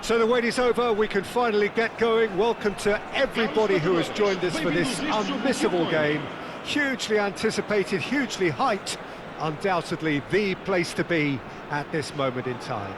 So the wait is over, we can finally get going. Welcome to everybody who has joined us for this unmissable game. Hugely anticipated, hugely hyped, undoubtedly the place to be at this moment in time.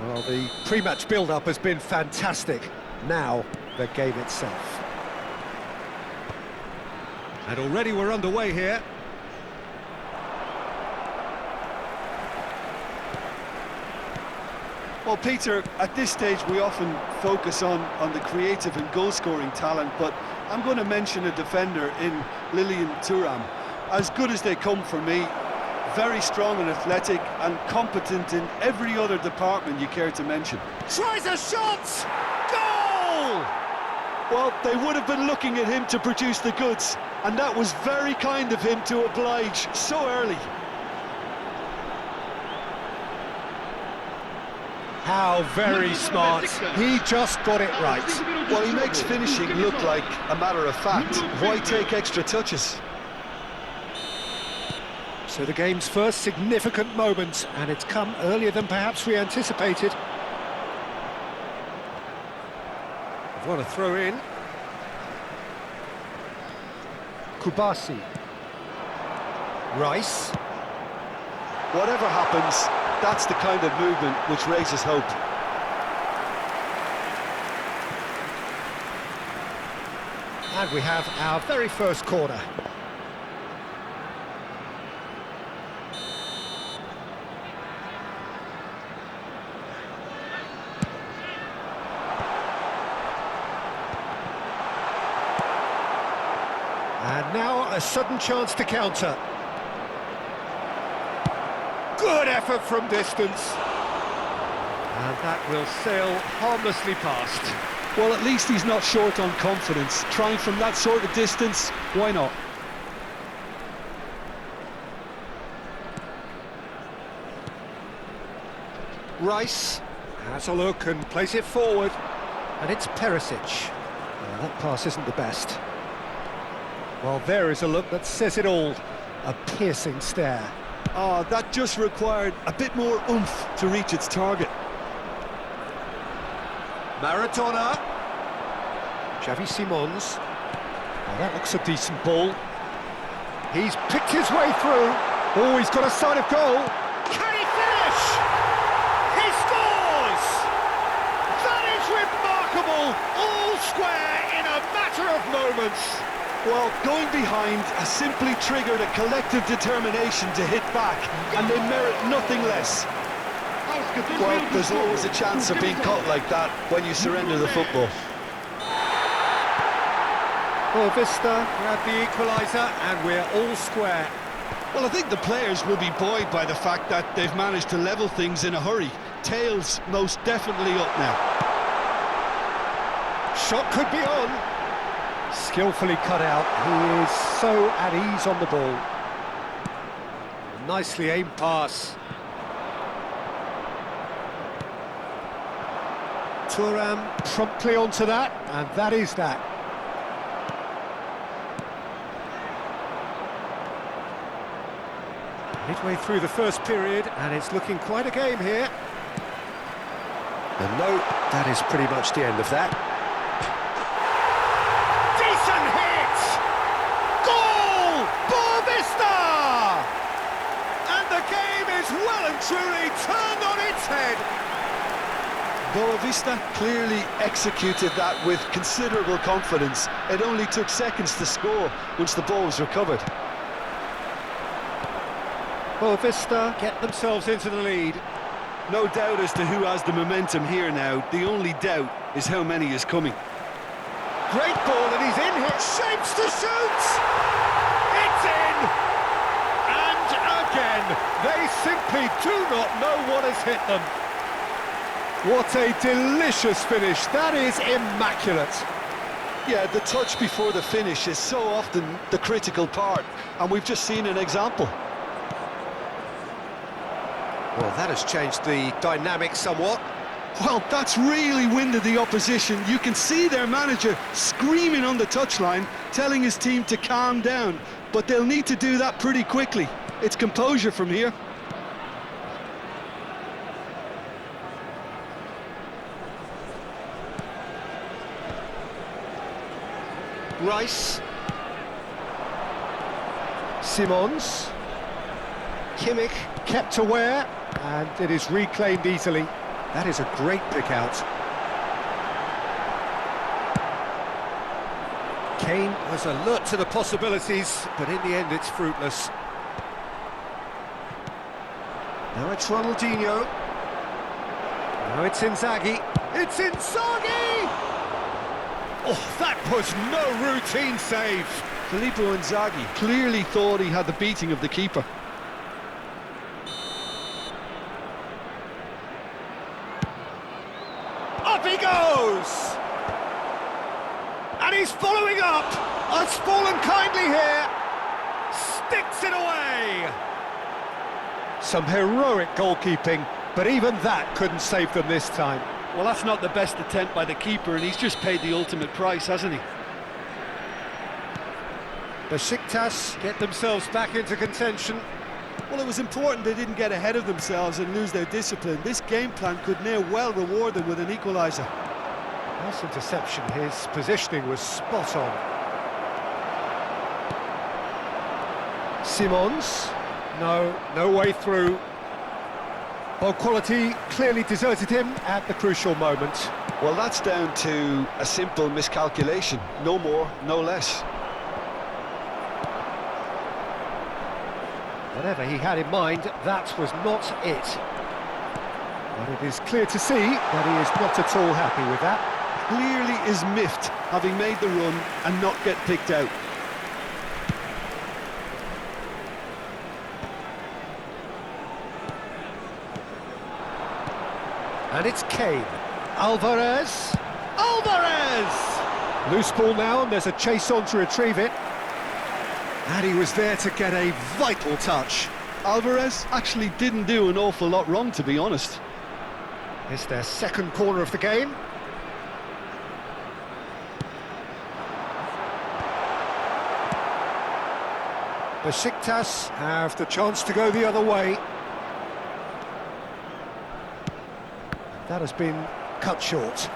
Well, the pre-match build-up has been fantastic. Now, the game itself. And already we're underway here. Well, Peter, at this stage we often focus on the creative and goal-scoring talent, but I'm going to mention a defender in Lilian Thuram. As good as they come for me, very strong and athletic and competent in every other department you care to mention. Tries a shot! Goal! Well, they would have been looking at him to produce the goods, and that was very kind of him to oblige so early. How very smart. He just got it right. Well, he makes finishing look like a matter of fact. Why take extra touches? So the game's first significant moment, and it's come earlier than perhaps we anticipated. What a throw in. Kubasi. Rice. Whatever happens, that's the kind of movement which raises hope. And we have our very first corner. And now a sudden chance to counter. Good effort from distance. And that will sail harmlessly past. Well, at least he's not short on confidence. Trying from that sort of distance, why not? Rice has a look and plays it forward. And it's Perisic. Well, that pass isn't the best. Well, there is a look that says it all. A piercing stare. Oh, that just required a bit more oomph to reach its target. Maradona. Xavi Simons. Well, that looks a decent ball. He's picked his way through. Oh, he's got a sight of goal. Can he finish? He scores! That is remarkable. All square in a matter of moments. Well, going behind has simply triggered a collective determination to hit back, and they merit nothing less. Well, there's always a chance of being caught like that when you surrender the football. Boavista grab the equaliser, and we're all square. Well, I think the players will be buoyed by the fact that they've managed to level things in a hurry. Tails most definitely up now. Shot could be on. Skillfully cut out. He is so at ease on the ball. Nicely aimed pass. Thuram promptly onto that, and that is that. Midway through the first period, and it's looking quite a game here. And no, that is pretty much the end of that. Decent hit! Goal! Boavista! And the game is well and truly turned on its head. Boavista clearly executed that with considerable confidence. It only took seconds to score once the ball was recovered. Boavista get themselves into the lead. No doubt as to who has the momentum here now. The only doubt is how many is coming. Great ball, and he's in here. Shapes to shoot! It's in! And again, they simply do not know what has hit them. What a delicious finish. That is immaculate. Yeah, the touch before the finish is so often the critical part, and we've just seen an example. Well, that has changed the dynamic somewhat. Well, that's really winded the opposition. You can see their manager screaming on the touchline, telling his team to calm down, but they'll need to do that pretty quickly. It's composure from here. Rice. Simons. Kimmich kept aware, and it is reclaimed easily. That is a great pick out. Kane was alert to the possibilities, but in the end it's fruitless. Now it's Ronaldinho. Now it's Inzaghi. It's Inzaghi! Oh, that was no routine save. Filippo Inzaghi clearly thought he had the beating of the keeper. Up he goes! And he's following up! It's fallen kindly here! Sticks it away! Some heroic goalkeeping, but even that couldn't save them this time. Well, that's not the best attempt by the keeper, and he's just paid the ultimate price, hasn't he? Besiktas get themselves back into contention. Well, it was important they didn't get ahead of themselves and lose their discipline. This game plan could near well reward them with an equaliser. Nice interception, his positioning was spot on. Simons, no way through. Ball quality clearly deserted him at the crucial moment. Well, that's down to a simple miscalculation. No more, no less. Whatever he had in mind, that was not it. But it is clear to see that he is not at all happy with that. Clearly is miffed, having made the run and not get picked out. And it's Kane. Alvarez! Loose ball now, and there's a chase on to retrieve it. And he was there to get a vital touch. Alvarez actually didn't do an awful lot wrong, to be honest. It's their second corner of the game. Besiktas have the chance to go the other way. That has been cut short.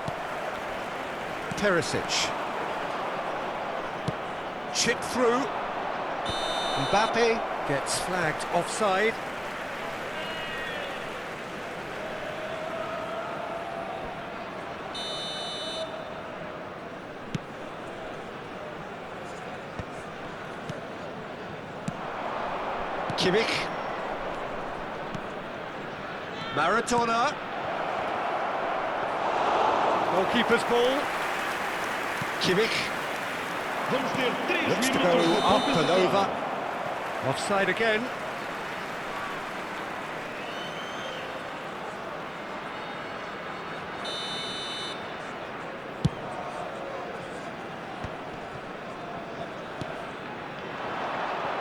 Perisic. Chip through. Mbappe gets flagged offside. Kimmich. Maradona. Goalkeeper's ball. Kimmich. Looks to go up and over. Offside again.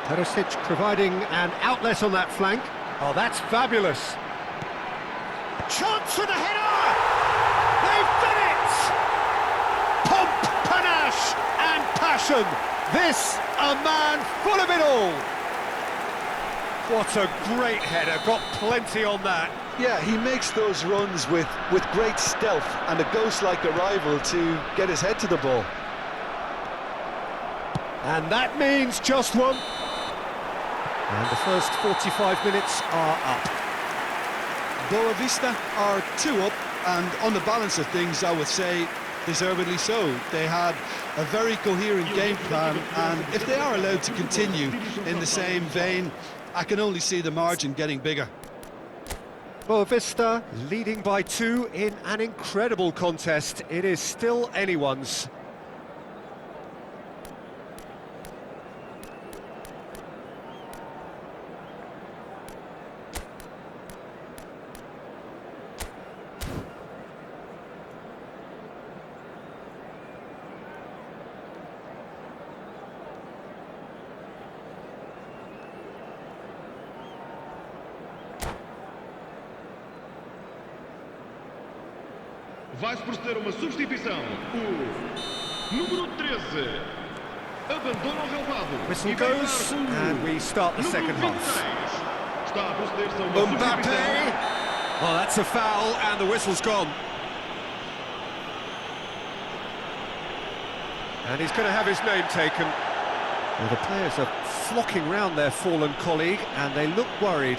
Perisic providing an outlet on that flank. Oh, that's fabulous. Chance for the header! They've done it! Pomp, panache and passion. This, a man full of it all. What a great header, got plenty on that. Yeah, he makes those runs with great stealth and a ghost-like arrival to get his head to the ball. And that means just one. And the first 45 minutes are up. Boavista are 2 up, and on the balance of things, I would say deservedly so. They had a very coherent game plan, and if they are allowed to continue in the same vein, I can only see the margin getting bigger. Boavista leading by 2 in an incredible contest. It is still anyone's. Vai-se proceder uma substituição. O número 13 abandona o relvado. Whistle goes, and we start the second half. Está a proceder-se a uma Mbappe! substituição. Oh, that's a foul, and the whistle's gone. And he's going to have his name taken. Well, the players are flocking round their fallen colleague, and they look worried.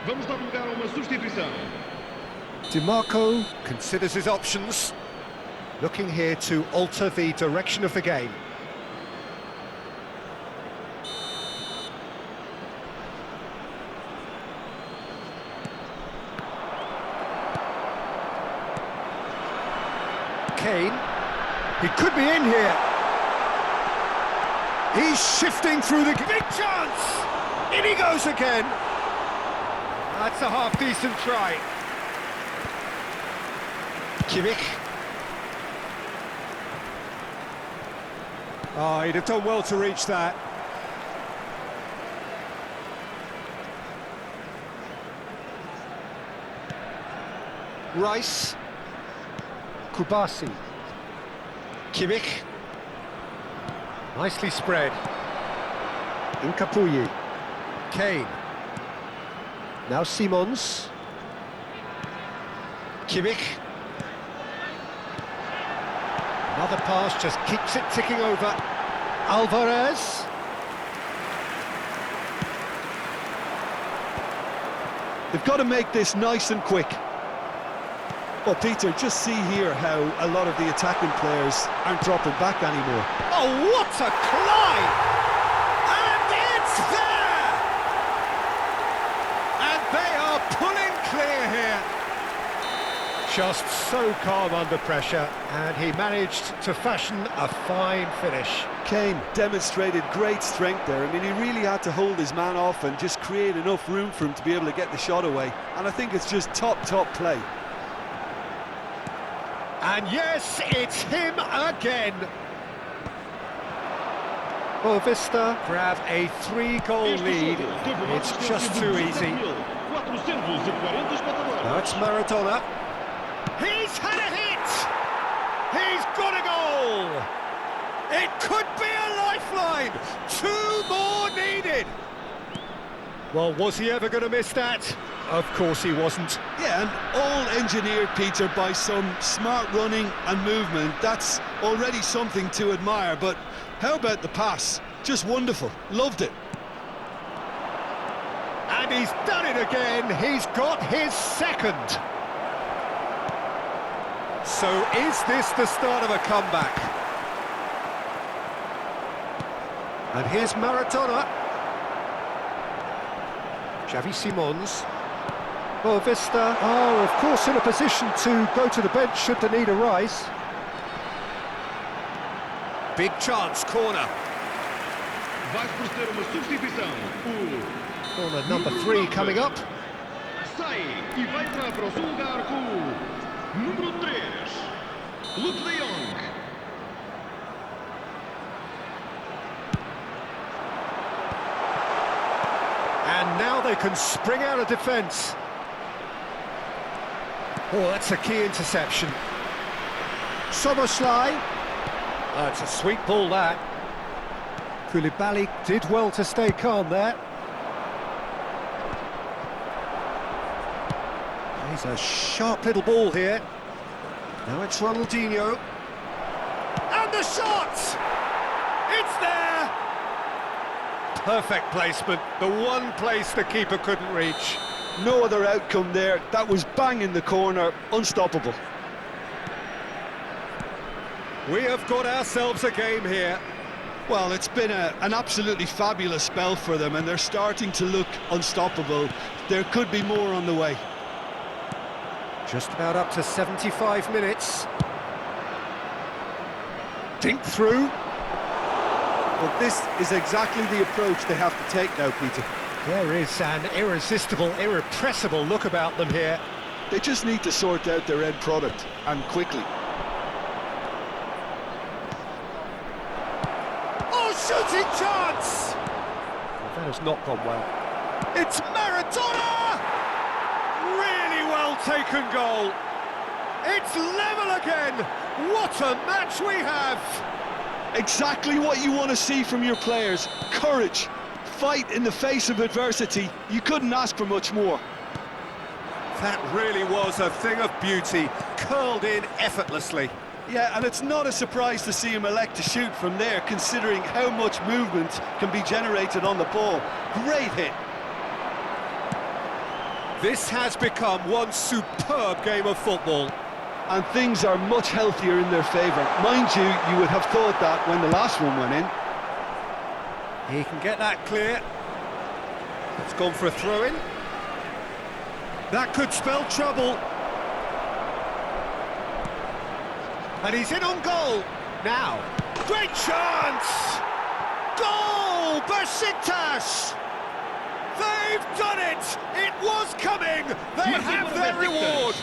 Vamos dar lugar a uma substituição. DiMarco considers his options, looking here to alter the direction of the game. Kane, he could be in here. He's shifting through the big chance. In he goes again. That's a half-decent try. Kimmich. Oh, he'd have done well to reach that. Rice. Kubasi. Kimmich. Nicely spread. Incapuyi. Kane. Now Simons. Kimmich. Another pass just keeps it ticking over. Alvarez. They've got to make this nice and quick. Well, Peter, just see here how a lot of the attacking players aren't dropping back anymore. Oh, what a climb! And it's there! And they are pulling clear here. Just so calm under pressure, and he managed to fashion a fine finish. Kane demonstrated great strength there. I mean, he really had to hold his man off and just create enough room for him to be able to get the shot away. And I think it's just top play. And yes, it's him again. Boavista grab a 3-goal lead. It's just too easy. Now it's Maradona. He's had a hit! He's got a goal! It could be a lifeline! 2 more needed! Well, was he ever going to miss that? Of course he wasn't. Yeah, and all engineered, Peter, by some smart running and movement. That's already something to admire, but how about the pass? Just wonderful. Loved it. And he's done it again. He's got his second. So is this the start of a comeback? And here's Maradona. Xavi Simons. Boavista, of course in a position to go to the bench should the need arise. Big chance, corner. Vai proceder uma substituição. Corner number 3 coming up. Sai e vai entrar para o seu lugar com o número 3, Luke de Jong. And now they can spring out of defence. Oh, that's a key interception. Soboslai. Oh, it's a sweet ball, that. Koulibaly did well to stay calm there. He's a sharp little ball here. Now it's Ronaldinho. And the shot! It's there! Perfect placement. The one place the keeper couldn't reach. No other outcome there. That was bang in the corner. Unstoppable. We have got ourselves a game here. Well, it's been an absolutely fabulous spell for them, and they're starting to look unstoppable. There could be more on the way. Just about up to 75 minutes. Dink through. Well, this is exactly the approach they have to take now, Peter. There is an irresistible, irrepressible look about them here. They just need to sort out their end product, and quickly. Shooting chance! Well, that has not gone well. It's Maradona! Really well taken goal. It's level again. What a match we have! Exactly what you want to see from your players. Courage, fight in the face of adversity. You couldn't ask for much more. That really was a thing of beauty, curled in effortlessly. Yeah, and it's not a surprise to see him elect to shoot from there, considering how much movement can be generated on the ball. Great hit. This has become one superb game of football. And things are much healthier in their favour. Mind you, you would have thought that when the last one went in. He can get that clear. It's gone for a throw-in. That could spell trouble. And he's in on goal. Now, great chance! Goal! Besiktas! They've done it! It was coming! They have their reward!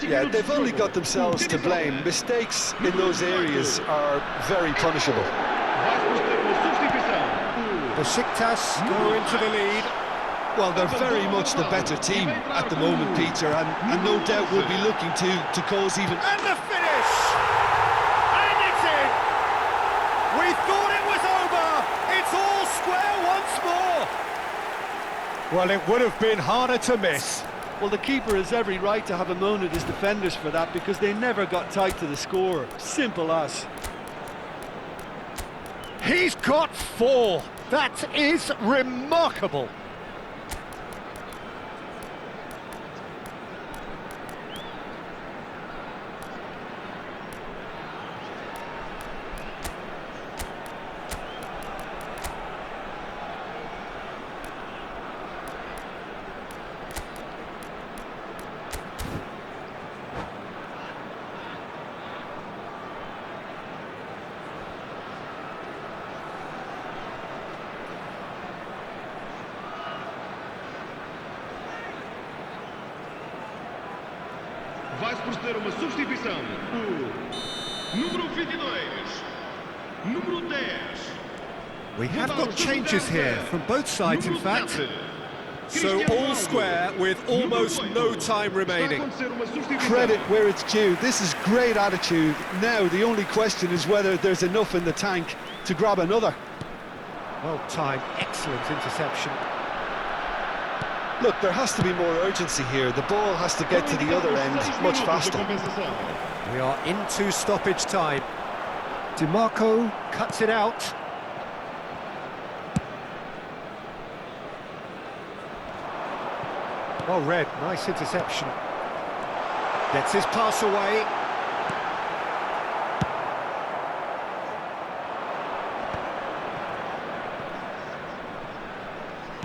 Yeah, they've only got themselves to blame. Mistakes in those areas are very punishable. Besiktas go into the lead. Well, they're very much the better team at the moment, Peter, and no doubt will be looking to cause even... And the finish! And it's in! We thought it was over! It's all square once more! Well, it would have been harder to miss. Well, the keeper has every right to have a moan at his defenders for that, because they never got tight to the score. Simple as. He's got 4. That is remarkable. Vai-se proceder uma substituição. O número 22, número 10. We have got changes here from both sides, in fact. So all square with almost no time remaining. Credit where it's due. This is great attitude. Now the only question is whether there's enough in the tank to grab another. Well timed, excellent interception. Look, there has to be more urgency here. The ball has to get to the other end much faster. We are into stoppage time. DiMarco cuts it out. Well read, nice interception. Gets his pass away.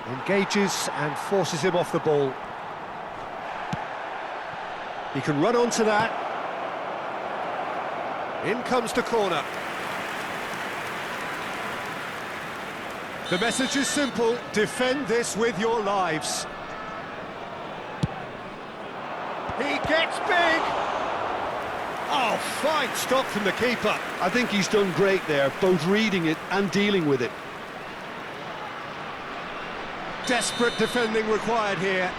Engages and forces him off the ball. He can run onto that. In comes the corner. The message is simple: defend this with your lives. He gets big! Oh, fine stop from the keeper. I think he's done great there, both reading it and dealing with it. Desperate defending required here.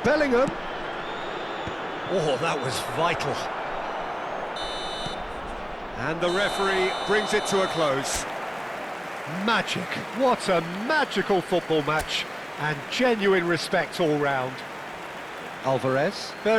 Bellingham. Oh, that was vital. And the referee brings it to a close. Magic. What a magical football match. And genuine respect all round. Alvarez.